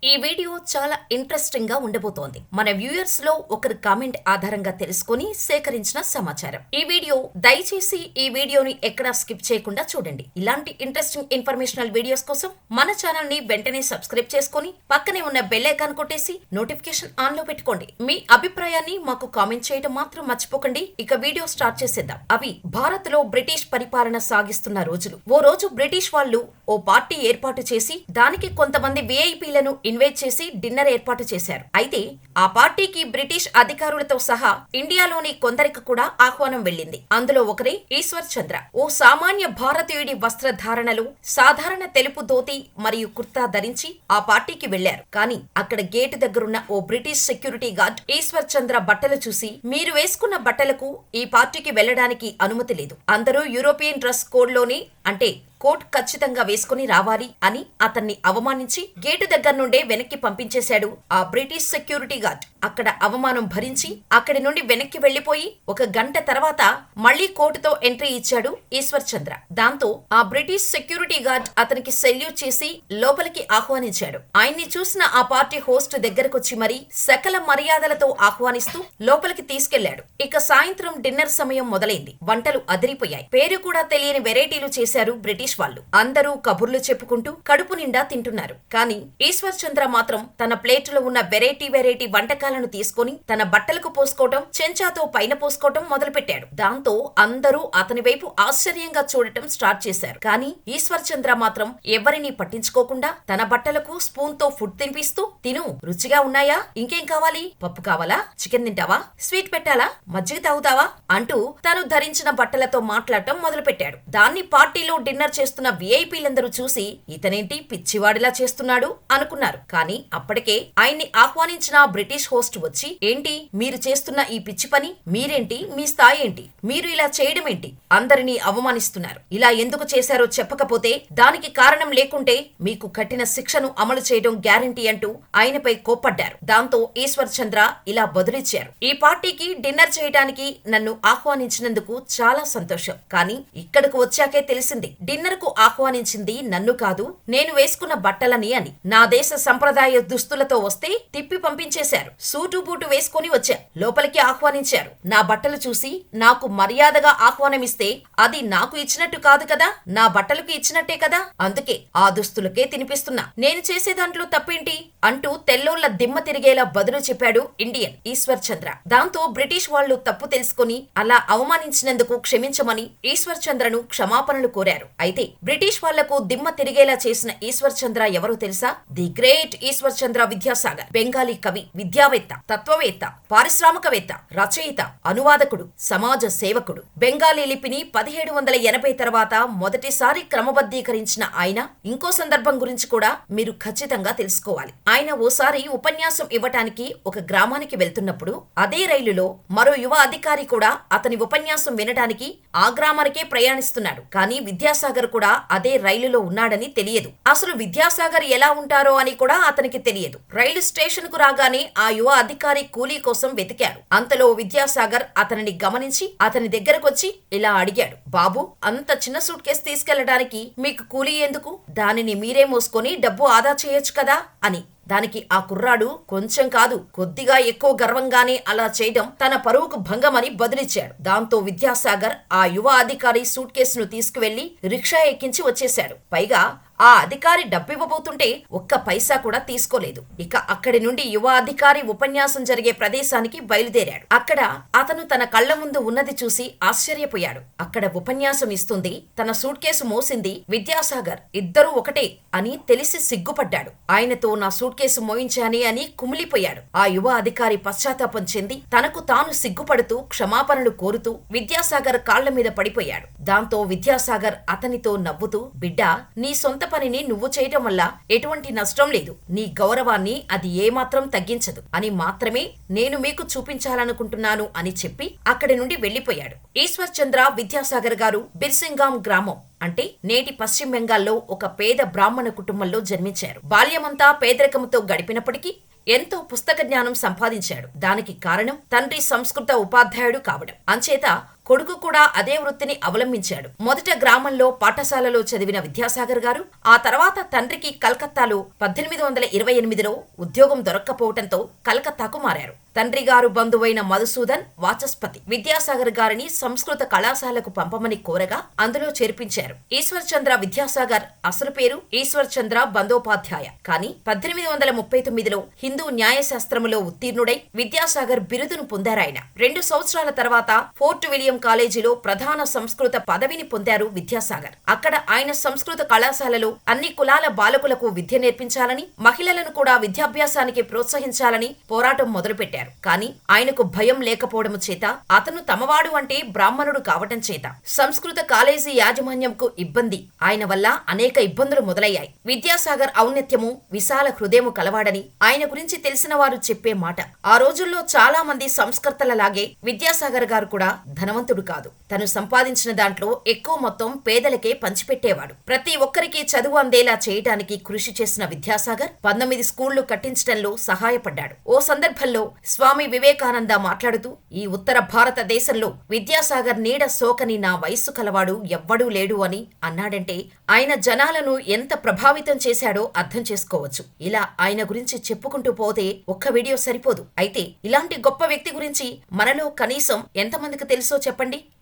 ఈ వీడియో చాలా ఇంట్రెస్టింగ్ గా ఉండబోతోంది. మన వ్యూయర్స్ లో ఒకరి కామెంట్ ఆధారంగా తెలుసుకొని సేకరించిన సమాచారం. దయచేసి ఈ వీడియోని ఎక్కడా స్కిప్ చేయకుండా చూడండి. ఇలాంటి ఇంట్రెస్టింగ్ ఇన్ఫర్మేషనల్ వీడియోస్ కోసం మన ఛానల్ ని వెంటనే సబ్స్క్రైబ్ చేసుకొని పక్కనే ఉన్న బెల్ ఐకాన్ కొట్టేసి నోటిఫికేషన్ ఆన్ లో పెట్టుకోండి. మీ అభిప్రాయాన్ని మాకు కామెంట్ చేయడం మాత్రం మర్చిపోకండి. ఇక వీడియో స్టార్ట్ చేసేద్దాం. అవి భారత్ లో బ్రిటిష్ పరిపాలన సాగిస్తున్న రోజులు. ఓ రోజు బ్రిటిష్ వాళ్ళు ఓ పార్టీ ఏర్పాటు చేసి దానికి కొంతమంది విఐపీలను ఇన్వైట్ చేసి డిన్నర్ ఏర్పాటు చేశారు. అయితే ఆ పార్టీకి బ్రిటిష్ అధికారులతో సహా ఇండియాలోని కొందరికి కూడా ఆహ్వానం వెళ్ళింది. అందులో ఒకరే ఈశ్వర్ చంద్ర. ఓ సామాన్య భారతీయుడి వస్త్రధారణలో సాధారణ తెలుపు ధోతి మరియు కుర్తా ధరించి ఆ పార్టీకి వెళ్లారు. కానీ అక్కడ గేటు దగ్గరున్న ఓ బ్రిటిష్ సెక్యూరిటీ గార్డ్ ఈశ్వర్ చంద్ర బట్టలు చూసి, మీరు వేసుకున్న బట్టలకు ఈ పార్టీకి వెళ్లడానికి అనుమతి లేదు. అందరూ యూరోపియన్ డ్రెస్ కోడ్ లోని, అంటే కోట్ ఖచ్చితంగా వేసుకుని రావాలి అని అతన్ని అవమానించి గేటు దగ్గర నుండే వెనక్కి పంపించేశాడు ఆ బ్రిటిష్ సెక్యూరిటీ గార్డ్. అక్కడ అవమానం భరించి అక్కడి నుండి వెనక్కి వెళ్లిపోయి ఒక గంట తర్వాత మళ్లీ కోటుతో ఎంట్రీ ఇచ్చాడు ఈశ్వర్ చంద్ర. దాంతో ఆ బ్రిటిష్ సెక్యూరిటీ గార్డ్ అతనికి సెల్యూట్ చేసి లోపలికి ఆహ్వానించాడు. ఆయన్ని చూసిన ఆ పార్టీ హోస్ట్ దగ్గరకొచ్చి మరీ సకల మర్యాదలతో ఆహ్వానిస్తూ లోపలికి తీసుకెళ్లాడు. ఇక సాయంత్రం డిన్నర్ సమయం మొదలైంది. వంటలు అదిరిపోయాయి. పేరు కూడా తెలియని వెరైటీలు చేశారు బ్రిటిష్ వాళ్ళు. అందరూ కబుర్లు చెప్పుకుంటూ కడుపు నిండా తింటున్నారు. కానీ ఈశ్వర్ చంద్ర మాత్రం తన ప్లేటులో ఉన్న వెరైటీ వంటకాలను తీసుకుని తన బట్టలకు పోసుకోవటం, చెంచాతో పైన పోసుకోవటం మొదలుపెట్టాడు. దాంతో అందరూ అతని వైపు ఆశ్చర్యంగా చూడటం స్టార్ట్ చేశారు. కానీ ఈశ్వర్ చంద్ర మాత్రం ఎవరినీ పట్టించుకోకుండా తన బట్టలకు స్పూన్ తో ఫుడ్ తినిపిస్తూ, తిను, రుచిగా ఉన్నాయా, ఇంకేం కావాలి, పప్పు కావాలా, చికెన్ తింటావా, స్వీట్ పెట్టాలా, మజ్జిగ తాగుతావా అంటూ తను ధరించిన బట్టలతో మాట్లాడటం మొదలుపెట్టాడు. దాన్ని పార్టీలో డిన్నర్ చేస్తున్న విఐపీలందరూ చూసి, ఇతనేంటి పిచ్చివాడిలా చేస్తున్నాడు అనుకున్నారు. కానీ అప్పటికే ఆయన్ని ఆహ్వానించిన బ్రిటిష్ హోస్ట్ వచ్చి, ఏంటి మీరు చేస్తున్న ఈ పిచ్చి పని, మీరేంటి, మీ స్థాయి ఏంటి, మీరు ఇలా చేయడం ఏంటి, అందరినీ అవమానిస్తున్నారు, ఇలా ఎందుకు చేశారో చెప్పకపోతే దానికి కారణం లేకుంటే మీకు కఠిన శిక్షను అమలు చేయడం గ్యారంటీ అంటూ ఆయనపై కోప్పడ్డారు. దాంతో ఈశ్వర్ చంద్ర ఇలా బదులిచ్చారు, ఈ పార్టీకి డిన్నర్ చేయడానికి నన్ను ఆహ్వానించినందుకు చాలా సంతోషం. కానీ ఇక్కడకు వచ్చాకే తెలిసింది, డిన్నర్ కు ఆహ్వానించింది నన్ను కాదు, నేను వేసుకున్న బట్టలని అని. నా దేశ సంప్రదాయ దుస్తులతో వస్తే తిప్పి పంపించేశారు. సూటు బూటు వేసుకుని వచ్చా, లోపలికి ఆహ్వానించారు. నా బట్టలు చూసి నాకు మర్యాదగా ఆహ్వానమిస్తే అది నాకు ఇచ్చినట్టు కాదు కదా, నా బట్టలకు ఇచ్చినట్టే కదా, అందుకే ఆ దుస్తులకే తినిపిస్తున్నా, నేను చేసే దాంట్లో తప్పేంటి అంటూ తెల్లోళ్ల దిమ్మ తిరిగేలా బదులు చెప్పాడు ఇండియన్ ఈశ్వర్ చంద్ర. దాంతో బ్రిటిష్ వాళ్ళు తప్పు తెలుసుకుని అలా అవమానించినందుకు క్షమించమని ఈశ్వర్ చంద్రను క్షమాపణలు కోరారు. అయితే బ్రిటిష్ వాళ్లకు దిమ్మ తిరిగేలా చేసిన ఈశ్వర్ చంద్ర ఎవరో తెలుసా? ది గ్రేట్ ఈశ్వర్ చంద్ర విద్యాసాగర్. బెంగాలీ కవి, విద్యావేత్త, తత్వవేత్త, పారిశ్రామికవేత్త, రచయిత, అనువాదకుడు, సమాజ సేవకుడు. బెంగాలీ లిపిని 1780 తర్వాత మొదటిసారి క్రమబద్ధీకరించిన ఆయన ఇంకో సందర్భం గురించి కూడా మీరు ఖచ్చితంగా తెలుసుకోవాలి. ఆయన ఓసారి ఉపన్యాసం ఇవ్వటానికి ఒక గ్రామానికి వెళ్తున్నప్పుడు అదే రైలులో మరో యువ అధికారి కూడా అతని ఉపన్యాసం వినడానికి ఆ గ్రామానికే ప్రయాణిస్తున్నాడు. కానీ విద్యాసాగర్ కూడా అదే రైలులో ఉన్నాడని తెలియదు. అసలు విద్యాసాగర్ ఎలా ఉంటారో అని కూడా అతనికి తెలియదు. రైలు స్టేషన్ కు రాగానే ఆ యువ అధికారి కూలీ కోసం వెతికాడు. అంతలో విద్యాసాగర్ అతనిని గమనించి అతని దగ్గరకొచ్చి ఇలా అడిగాడు, బాబు, అంత చిన్న సూట్ కేసు తీసుకెళ్లడానికి మీకు కూలీ ఎందుకు? దానిని మీరే మోసుకొని డబ్బు ఆదా చేయొచ్చు కదా అని. దానికి ఆ కుర్రాడు కొంచెం కాదు, కొద్దిగా ఎక్కువ గర్వంగానే అలా చేయడం తన పరువుకు భంగమని బదులిచ్చాడు. దాంతో విద్యాసాగర్ ఆ యువ అధికారి సూట్ కేసును తీసుకువెళ్లి రిక్షా ఎక్కించి వచ్చేశాడు. పైగా ఆ అధికారి డబ్బివ్వబోతుంటే ఒక్క పైసా కూడా తీసుకోలేదు. ఇక అక్కడి నుండి యువ అధికారి ఉపన్యాసం జరిగే ప్రదేశానికి బయలుదేరాడు. అక్కడ అతను తన కళ్ల ముందు ఉన్నది చూసి ఆశ్చర్యపోయాడు. అక్కడ ఉపన్యాసం ఇస్తుంది, తన సూట్ కేసు మోసింది విద్యాసాగర్, ఇద్దరూ ఒకటే అని తెలిసి సిగ్గుపడ్డాడు. ఆయనతో నా సూట్ కేసు మోయించానే అని కుమిలిపోయాడు. ఆ యువ అధికారి పశ్చాత్తాపం చెంది తనకు తాను సిగ్గుపడుతూ క్షమాపణలు కోరుతూ విద్యాసాగర్ కాళ్ల మీద పడిపోయాడు. దాంతో విద్యాసాగర్ అతనితో నవ్వుతూ, బిడ్డా, నీ సొంత పనిని నువ్వు చేయటం వల్ల ఎటువంటి నష్టం లేదు, నీ గౌరవాన్ని అది ఏమాత్రం తగ్గించదు అని మాత్రమే నేను మీకు చూపించాలనుకుంటున్నాను అని చెప్పి అక్కడి నుండి వెళ్లిపోయాడు. ఈశ్వర్ చంద్ర విద్యాసాగర్ గారు బిర్సింగాం గ్రామం, అంటే నేటి పశ్చిమ బెంగాల్లో ఒక పేద బ్రాహ్మణ కుటుంబంలో జన్మించారు. బాల్యమంతా పేదరికంతో గడిపినప్పటికీ ఎంతో పుస్తక జ్ఞానం సంపాదించాడు. దానికి కారణం తండ్రి సంస్కృత ఉపాధ్యాయుడు కావడం. అంచేత కొడుకు కూడా అదే వృత్తిని అవలంబించాడు. మొదట గ్రామంలో పాఠశాలలో చదివిన విద్యాసాగర్ గారు ఆ తర్వాత తండ్రికి కలకత్తాలో 1828లో ఉద్యోగం దొరక్కపోవటంతో కలకత్తాకు మారారు. తండ్రి గారు బంధువైన మధుసూదన్ వాచస్పతి విద్యాసాగర్ గారిని సంస్కృత కళాశాలకు పంపమని కోరగా అందులో చేర్పించారు. ఈశ్వర్ చంద్ర విద్యాసాగర్ అసలు పేరు ఈశ్వర్ చంద్ర బందోపాధ్యాయ. కానీ 1839లో హిందూ న్యాయశాస్త్రములో ఉత్తీర్ణుడై విద్యాసాగర్ బిరుదును పొందారాయన. 2 సంవత్సరాల తర్వాత ఫోర్ట్ విలియం కాలేజీలో ప్రధాన సంస్కృత పదవిని పొందారు విద్యాసాగర్. అక్కడ ఆయన సంస్కృత కళాశాలలో అన్ని కులాల బాలకులకు విద్య నేర్పించాలని, మహిళలను కూడా విద్యాభ్యాసానికి ప్రోత్సహించాలని పోరాటం మొదలుపెట్టారు. కానీ ఆయనకు భయం లేకపోవడం చేత, అతను తమవాడు అంటే బ్రాహ్మణుడు కావటం చేత సంస్కృత కాలేజీ యాజమాన్యంకు ఇబ్బంది. ఆయన వల్ల అనేక ఇబ్బందులు మొదలయ్యాయి. విద్యాసాగర్ ఔన్నత్యము, విశాల హృదయము కలవాడని ఆయన గురించి తెలిసిన వారు చెప్పే మాట. ఆ రోజుల్లో చాలా మంది సంస్కర్తలలాగే విద్యాసాగర్ గారు కూడా ధనవంతుడు కాదు. తను సంపాదించిన దాంట్లో ఎక్కువ మొత్తం పేదలకే పంచిపెట్టేవాడు. ప్రతి ఒక్కరికి చదువు అందేలా చేయటానికి కృషి చేసిన విద్యాసాగర్ 19 స్కూళ్లు కట్టించడంలో సహాయపడ్డాడు. ఓ సందర్భంలో స్వామి వివేకానంద మాట్లాడుతూ, ఈ ఉత్తర భారతదేశంలో విద్యాసాగర్ నీడ సోకని నా వయస్సు కలవాడు ఎవ్వడూ లేడు అని అన్నాడంటే ఆయన జనాలను ఎంత ప్రభావితం చేశాడో అర్థం చేసుకోవచ్చు. ఇలా ఆయన గురించి చెప్పుకుంటూ పోతే ఒక్క వీడియో సరిపోదు. అయితే ఇలాంటి గొప్ప వ్యక్తి గురించి మనలో కనీసం ఎంతమందికి తెలుసో చెప్పండి.